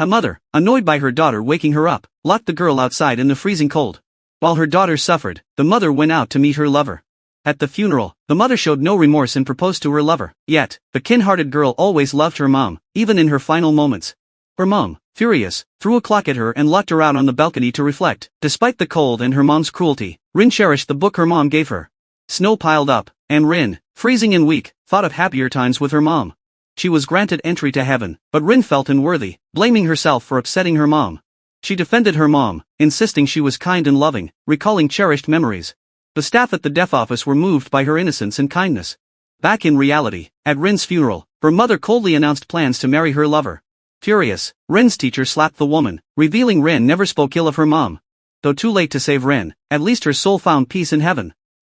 A mother, annoyed by her daughter waking her up, locked the girl outside in the freezing cold. While her daughter suffered, the mother went out to meet her lover. At the funeral, the mother showed no remorse and proposed to her lover. Yet, the kind-hearted girl always loved her mom, even in her final moments. Her mom, furious, threw a clock at her and locked her out on the balcony to reflect. Despite the cold and her mom's cruelty, Rin cherished the book her mom gave her. Snow piled up, and Rin, freezing and weak, thought of happier times with her mom. She was granted entry to heaven, but Rin felt unworthy, blaming herself for upsetting her mom. She defended her mom, insisting she was kind and loving, recalling cherished memories. The staff at the death office were moved by her innocence and kindness. Back in reality, at Rin's funeral, her mother coldly announced plans to marry her lover. Furious, Rin's teacher slapped the woman, revealing Rin never spoke ill of her mom. Though too late to save Rin, at least her soul found peace in heaven.